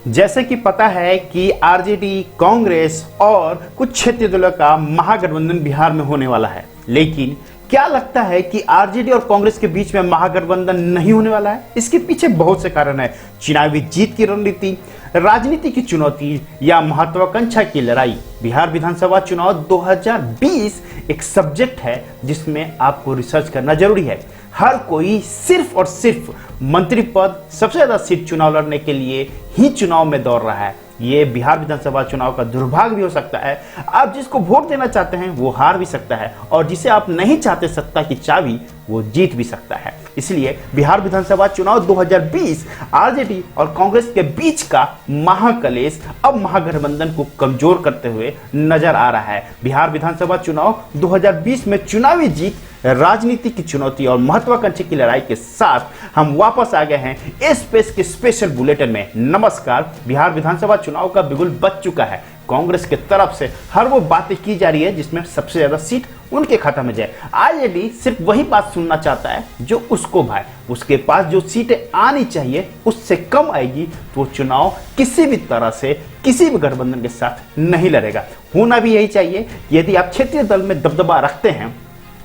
जैसे कि पता है कि आरजेडी, कांग्रेस और कुछ क्षेत्रीय दलों का महागठबंधन बिहार में होने वाला है, लेकिन क्या लगता है कि आरजेडी और कांग्रेस के बीच में महागठबंधन नहीं होने वाला है? इसके पीछे बहुत से कारण है। चुनावी जीत की रणनीति, राजनीति की चुनौती या महत्वाकांक्षा की लड़ाई। बिहार विधानसभा चुनाव 2020 एक सब्जेक्ट है जिसमें आपको रिसर्च करना जरूरी है। हर कोई सिर्फ और सिर्फ मंत्री पद, सबसे ज्यादा सीट चुनाव लड़ने के लिए ही चुनाव में दौड़ रहा है। ये बिहार विधानसभा चुनाव का दुर्भाग्य भी हो सकता है। आप जिसको वोट देना चाहते हैं वो हार भी सकता है, और जिसे आप नहीं चाहते सत्ता की चाबी वो जीत भी सकता है। इसलिए बिहार विधानसभा चुनाव 2020 आरजेडी और कांग्रेस के बीच का महाकलेश अब महागठबंधन को कमजोर करते हुए नजर आ रहा है। बिहार विधानसभा चुनाव 2020 में चुनावी जीत, राजनीति की चुनौती और महत्वाकांक्षा की लड़ाई के साथ हम वापस आ गए हैं स्पेस के स्पेशल बुलेटिन में। नमस्कार। बिहार विधानसभा चुनाव का बिगुल बज चुका है। कांग्रेस के तरफ से हर वो बातें की जा रही है जिसमें सबसे ज्यादा सीट उनके खाता में जाए। आरजेडी सिर्फ वही बात सुनना चाहता है जो उसको भाए। उसके पास जो सीटें आनी चाहिए उससे कम आएगी तो वो चुनाव किसी भी तरह से किसी भी गठबंधन के साथ नहीं लड़ेगा। होना भी यही चाहिए कि यदि आप क्षेत्रीय दल में दबदबा रखते हैं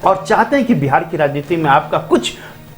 और चाहते हैं कि बिहार की राजनीति में आपका कुछ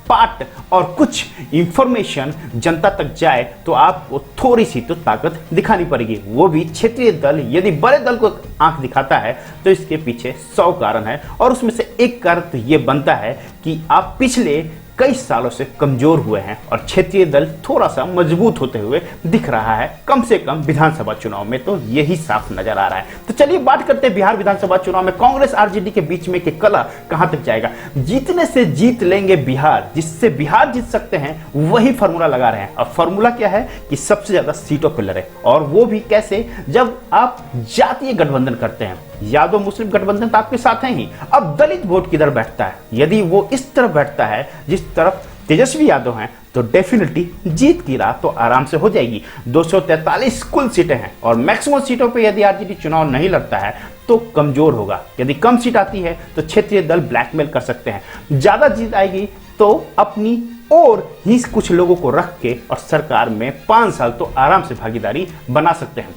पार्ट और कुछ इंफॉर्मेशन जनता तक जाए, तो आपको थोड़ी सी तो ताकत दिखानी पड़ेगी। वो भी क्षेत्रीय दल यदि बड़े दल को आंख दिखाता है तो इसके पीछे 100 कारण है, और उसमें से एक कारण तो ये बनता है कि आप पिछले कई सालों से कमजोर हुए हैं और क्षेत्रीय दल थोड़ा सा मजबूत होते हुए दिख रहा है। कम से कम विधानसभा चुनाव में तो यही साफ नजर आ रहा है। तो चलिए बात करते हैं बिहार विधानसभा चुनाव में कांग्रेस आरजेडी के बीच में कि कला कहां तक जाएगा। जीतने से जीत लेंगे बिहार, जिससे बिहार जीत सकते हैं वही फॉर्मूला लगा रहे हैं। और फॉर्मूला क्या है कि सबसे ज्यादा सीटों पर लड़े, और वो भी कैसे? जब आप जातीय गठबंधन करते हैं। यादव मुस्लिम गठबंधन तो आपके साथ है ही, अब दलित वोट किधर बैठता है? यदि वो इस तरफ बैठता है जिस तरफ तेजस्वी यादव हैं तो डेफिनेटली जीत की राह तो आराम से हो जाएगी। 243 कुल सीटें हैं और मैक्सिमम सीटों पे यदि आरजेडी चुनाव नहीं लड़ता है तो कमजोर होगा। यदि कम सीट आती है तो क्षेत्रीय दल ब्लैकमेल कर सकते हैं। ज्यादा जीत आएगी तो अपनी और ही कुछ लोगों को रख के और सरकार में 5 साल तो आराम से भागीदारी बना सकते हैं।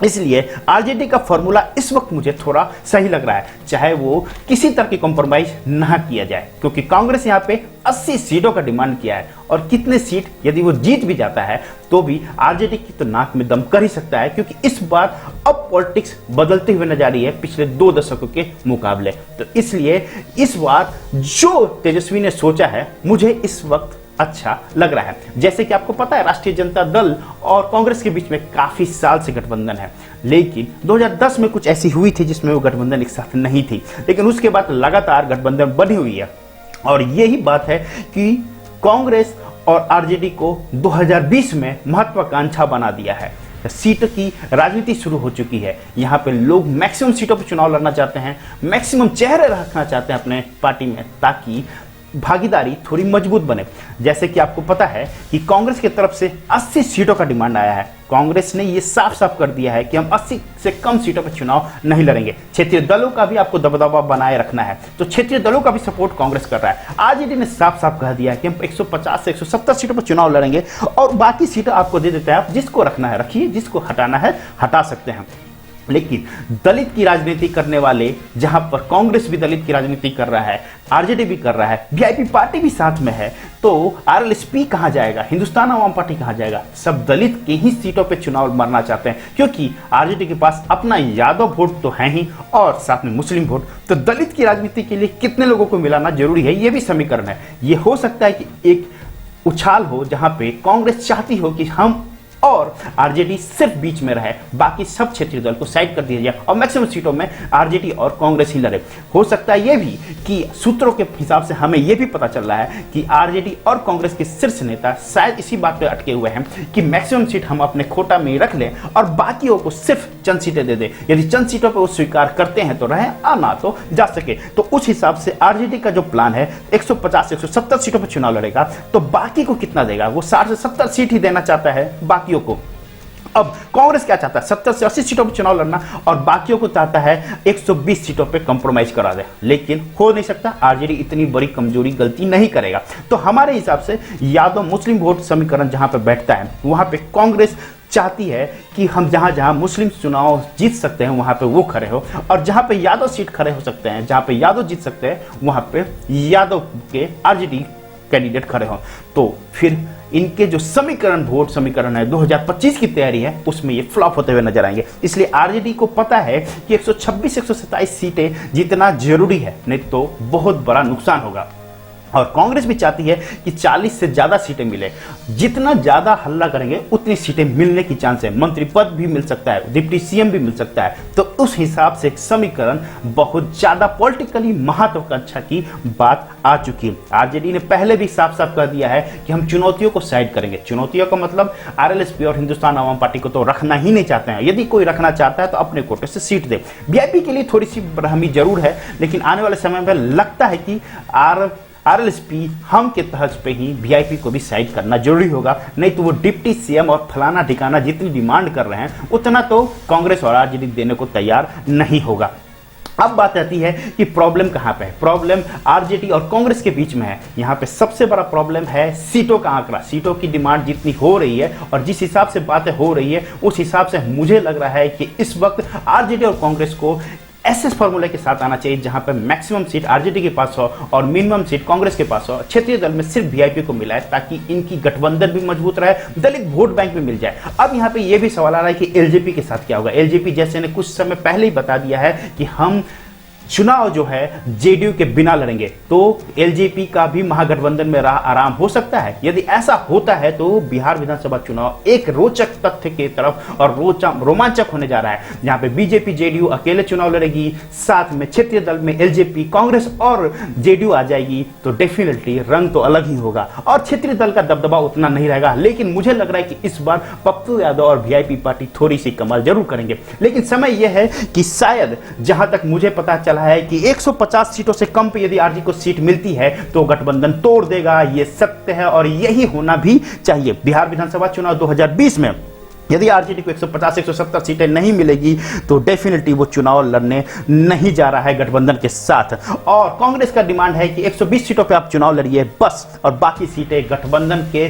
इसलिए आरजेडी का फॉर्मूला इस वक्त मुझे थोड़ा सही लग रहा है, चाहे वो किसी तरह की कॉम्प्रोमाइज ना किया जाए, क्योंकि कांग्रेस यहाँ पे 80 सीटों का डिमांड किया है, और कितने सीट यदि वो जीत भी जाता है तो भी आरजेडी की तो नाक में दम कर ही सकता है, क्योंकि इस बार अब पॉलिटिक्स बदलते हुए नजर आ रही है पिछले 2 दशकों के मुकाबले। तो इसलिए इस बार जो तेजस्वी ने सोचा है मुझे इस वक्त अच्छा लग रहा है। जैसे कि आपको पता है राष्ट्रीय जनता दल और कांग्रेस के बीच में काफी साल से गठबंधन है, लेकिन 2010 में कुछ ऐसी हुई थी जिसमें वो गठबंधन एक साथ नहीं थी, लेकिन उसके बाद लगातार गठबंधन बनी हुई है। और यही बात है कि कांग्रेस और आरजेडी को 2020 में महत्वाकांक्षा बना दिया है। सीट की राजनीति शुरू हो चुकी है। यहाँ पे लोग मैक्सिमम सीटों पर चुनाव लड़ना चाहते हैं, मैक्सिमम चेहरे रखना चाहते हैं अपने पार्टी में, ताकि भागीदारी थोड़ी मजबूत बने। जैसे कि आपको पता है कि कांग्रेस की तरफ से 80 सीटों का डिमांड आया है। कांग्रेस ने ये साफ साफ कर दिया है कि हम 80 से कम सीटों पर चुनाव नहीं लड़ेंगे। क्षेत्रीय दलों का भी आपको दबदबा बनाए रखना है, तो क्षेत्रीय दलों का भी सपोर्ट कांग्रेस कर रहा है। आरजेडी ने साफ साफ कह दिया है कि हम 150 से 170 सीटों पर चुनाव लड़ेंगे, और बाकी सीटें आपको दे देते हैं, आप जिसको रखना है रखिए, जिसको हटाना है हटा सकते हैं। लेकिन दलित की राजनीति करने वाले, जहां पर कांग्रेस भी दलित की राजनीति कर रहा है, आरजेडी भी कर रहा है, वीआईपी पार्टी भी साथ में है, तो आरएलएसपी कहां जाएगा, हिंदुस्तान आवाम पार्टी कहां जाएगा? सब दलित के ही सीटों पे चुनाव मरना चाहते हैं, क्योंकि आरजेडी के पास अपना यादव वोट तो है ही और साथ में मुस्लिम वोट। तो दलित की राजनीति के लिए कितने लोगों को मिलाना जरूरी है, यह भी समीकरण है। यह हो सकता है कि एक उछाल हो जहां पे कांग्रेस चाहती हो कि हम और आरजेडी सिर्फ बीच में रहे, बाकी सब क्षेत्रीय दल को साइड कर दिया जाए और मैक्सिमम सीटों में आरजेडी और कांग्रेस ही लड़े। हो सकता है ये भी कि सूत्रों के हिसाब से हमें यह भी पता चल रहा है कि आरजेडी और कांग्रेस के शीर्ष नेता शायद इसी बात पे अटके हुए हैं कि मैक्सिमम सीट हम अपने कोटा में ही रख लें और बाकियों को सिर्फ चंद सीटें दे दें। यदि चंद सीटों पर वो स्वीकार करते हैं तो रहें, आना तो जा सके। तो उस हिसाब से आरजेडी का जो प्लान है 150 से 170 सीटों पर चुनाव लड़ेगा, तो बाकी को कितना देगा? वो 60 से 70 सीट ही देना चाहता है बाकियों को। अब कांग्रेस क्या चाहता है? 70 से 80 सीटों पर चुनाव लड़ना, और बाकियों को चाहता है 120 सीटों पे कंप्रोमाइज करा दे। लेकिन हो नहीं सकता, आरजेडी इतनी बड़ी कमजोरी गलती नहीं करेगा। तो हमारे हिसाब से यादव मुस्लिम वोट समीकरण जहां पे बैठता है वहां पे कांग्रेस चाहती है कि हम जहां जहां मुस्लिम चुनाव जीत सकते हैं वहां पे वो खड़े हो, और जहां पे यादव सीट खड़े हो सकते हैं, जहां पे यादव जीत सकते हैं वहां पे यादव के आरजेडी कैंडिडेट खड़े हो। तो फिर इनके जो समीकरण, वोट समीकरण है 2025 की तैयारी है, उसमें ये फ्लॉप होते हुए नजर आएंगे। इसलिए आरजेडी को पता है कि 126 127 सीटें जीतना जरूरी है, नहीं तो बहुत बड़ा नुकसान होगा। और कांग्रेस भी चाहती है कि 40 से ज्यादा सीटें मिले। जितना ज्यादा हल्ला करेंगे उतनी सीटें मिलने की चांस है, मंत्री पद भी मिल सकता है, डिप्टी सीएम भी मिल सकता है। तो उस हिसाब से एक समीकरण बहुत ज्यादा पॉलिटिकली महत्वाकांक्षा की बात आ चुकी है। आरजेडी ने पहले भी साफ साफ कह दिया है कि हम चुनौतियों को साइड करेंगे। चुनौतियों का मतलब आरएलएसपी और हिंदुस्तान आवाम पार्टी को तो रखना ही नहीं चाहते हैं। यदि कोई रखना चाहता है तो अपने कोटे से सीट दे। वीआईपी के लिए थोड़ी सी बरहमी जरूर है, लेकिन आने वाले समय में लगता है कि आरएलएसपी हम के तहत पे ही वीआईपी को भी साइड करना जरूरी होगा, नहीं तो वो डिप्टी सीएम और फलाना ठिकाना जितनी डिमांड कर रहे हैं उतना तो कांग्रेस और आरजेडी देने को तैयार नहीं होगा। अब बात आती है कि प्रॉब्लम कहां पे है। प्रॉब्लम आरजेडी और कांग्रेस के बीच में है। यहां पे सबसे बड़ा प्रॉब्लम है सीटों का आंकड़ा। सीटों की डिमांड जितनी हो रही है और जिस हिसाब से बातें हो रही है उस हिसाब से मुझे लग रहा है कि इस वक्त आरजेडी और कांग्रेस को ऐसे फॉर्मूले के साथ आना चाहिए जहां पर मैक्सिमम सीट आरजेडी के पास हो और मिनिमम सीट कांग्रेस के पास हो। क्षेत्रीय दल में सिर्फ वीआईपी को मिला है ताकि इनकी गठबंधन भी मजबूत रहे, दलित वोट बैंक भी मिल जाए। अब यहां पे यह भी सवाल आ रहा है कि एलजेपी के साथ क्या होगा। एलजेपी जैसे ने कुछ समय पहले ही बता दिया है कि हम चुनाव जो है जेडीयू के बिना लड़ेंगे, तो एलजेपी का भी महागठबंधन में राह आराम हो सकता है। यदि ऐसा होता है तो बिहार विधानसभा चुनाव एक रोचक तथ्य की तरफ और रोमांचक होने जा रहा है, जहां पे बीजेपी जेडीयू अकेले चुनाव लड़ेगी, साथ में क्षेत्रीय दल में एलजेपी कांग्रेस और जेडीयू आ जाएगी। तो डेफिनेटली रंग तो अलग ही होगा और क्षेत्रीय दल का दबदबा उतना नहीं रहेगा। लेकिन मुझे लग रहा है कि इस बार पप्पू यादव और वीआईपी पार्टी थोड़ी सी कमाल जरूर करेंगे। लेकिन समय यह है कि शायद जहां तक मुझे पता चला है कि 150 सीटों से कम पे यदि आरजेडी को सीट मिलती है तो गठबंधन तोड़ देगा। यह सत्य है और यही होना भी चाहिए। बिहार विधानसभा चुनाव 2020 में यदि आरजेडी को 150 170 सीटें नहीं मिलेगी तो डेफिनेटली वो चुनाव लड़ने नहीं जा रहा है गठबंधन के साथ। और कांग्रेस का डिमांड है कि 120 सीटों पे आप चुनाव लड़िए बस, और बाकी सीटें गठबंधन के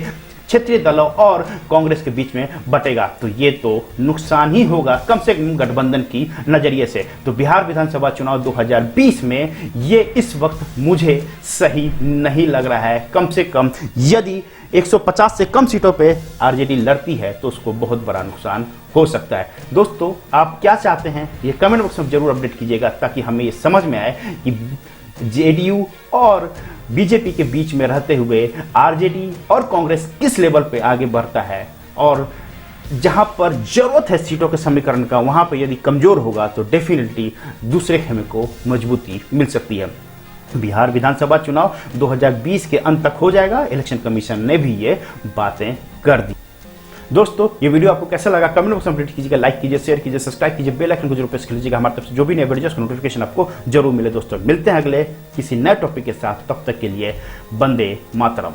क्षेत्रीय दलों और कांग्रेस के बीच में बटेगा। तो ये तो नुकसान ही होगा कम से कम गठबंधन की नजरिए से। तो बिहार विधानसभा चुनाव 2020 में ये इस वक्त मुझे सही नहीं लग रहा है। कम से कम यदि 150 से कम सीटों पे आरजेडी लड़ती है तो उसको बहुत बड़ा नुकसान हो सकता है। दोस्तों, आप क्या चाहते हैं ये कमेंट बॉक्स में जरूर अपडेट कीजिएगा ताकि हमें ये समझ में आए कि जेडीयू और बीजेपी के बीच में रहते हुए आरजेडी और कांग्रेस किस लेवल पे आगे बढ़ता है, और जहां पर जरूरत है सीटों के समीकरण का वहां पे यदि कमजोर होगा तो डेफिनेटली दूसरे खेमे को मजबूती मिल सकती है। बिहार विधानसभा चुनाव 2020 के अंत तक हो जाएगा। इलेक्शन कमीशन ने भी ये बातें कर दी। दोस्तों, ये वीडियो आपको कैसा लगा कमेंट बॉक्स में अपडेट कीजिएगा, लाइक कीजिए, शेयर कीजिए, सब्सक्राइब कीजिए, बेल आइकन को जरूर प्रेस कर लीजिएगा। हमारे तरफ से जो भी नए वीडियोस का नोटिफिकेशन आपको जरूर मिले। दोस्तों, मिलते हैं अगले किसी नए टॉपिक के साथ। तब तक के लिए वंदे मातरम।